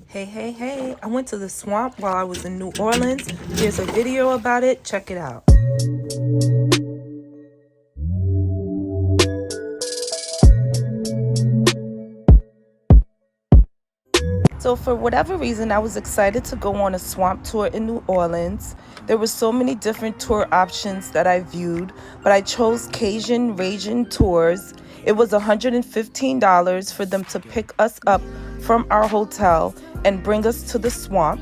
Hey, I went to the swamp while I was in New Orleans. Here's a video about it. Check it out. So for whatever reason, I was excited to go on a swamp tour in New Orleans. There were so many different tour options that I viewed, but I chose Cajun Ragin tours. It was $115 for them to pick us up from our hotel and bring us to the swamp.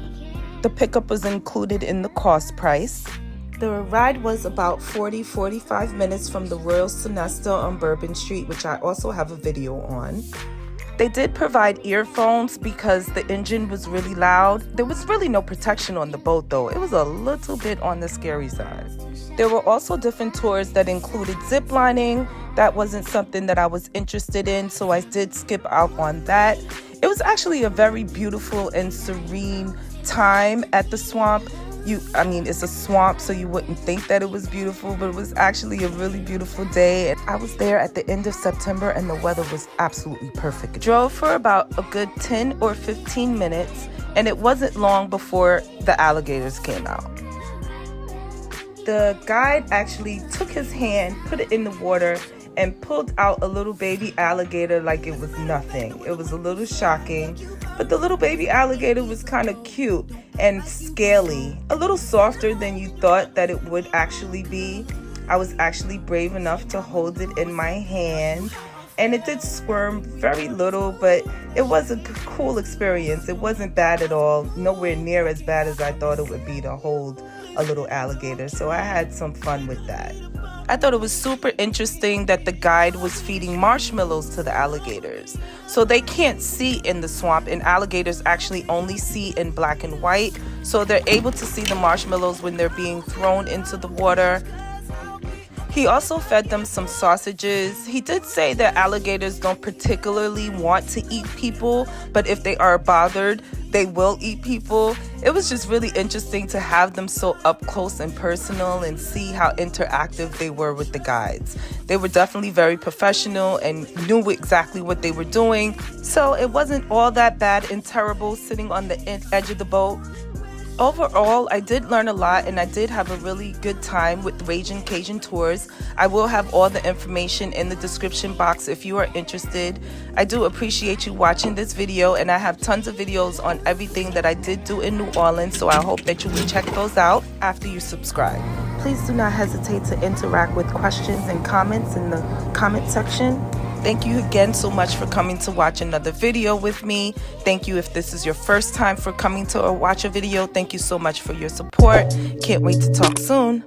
The pickup was included in the cost price. The ride was about 45 minutes from the Royal Sonesta on Bourbon Street, which I also have a video on. They did provide earphones because the engine was really loud. There was really no protection on the boat though. It was a little bit on the scary side. There were also different tours that included zip lining. That wasn't something that I was interested in, so I did skip out on that. It was actually a very beautiful and serene time at the swamp. It's a swamp, so you wouldn't think that it was beautiful, but it was actually a really beautiful day. And I was there at the end of September and the weather was absolutely perfect. I drove for about a good 10 or 15 minutes, and it wasn't long before the alligators came out. The guide actually took his hand, put it in the water, and pulled out a little baby alligator like it was nothing. It was a little shocking, but the little baby alligator was kind of cute and scaly, a little softer than you thought that it would actually be. I was actually brave enough to hold it in my hand, and it did squirm very little, but it was a cool experience. It wasn't bad at all, nowhere near as bad as I thought it would be to hold a little alligator, so I had some fun with that. I thought it was super interesting that the guide was feeding marshmallows to the alligators. So they can't see in the swamp, and alligators actually only see in black and white. So they're able to see the marshmallows when they're being thrown into the water. He also fed them some sausages. He did say that alligators don't particularly want to eat people, but if they are bothered, they will eat people. It was just really interesting to have them so up close and personal and see how interactive they were with the guides. They were definitely very professional and knew exactly what they were doing. So it wasn't all that bad and terrible sitting on the edge of the boat. Overall, I did learn a lot, and I did have a really good time with Ragin Cajun Tours. I will have all the information in the description box if you are interested. I do appreciate you watching this video, and I have tons of videos on everything that I did do in New Orleans, so I hope that you will check those out after you subscribe. Please do not hesitate to interact with questions and comments in the comment section. Thank you again so much for coming to watch another video with me. Thank you if this is your first time for coming to watch a video. Thank you so much for your support. Can't wait to talk soon.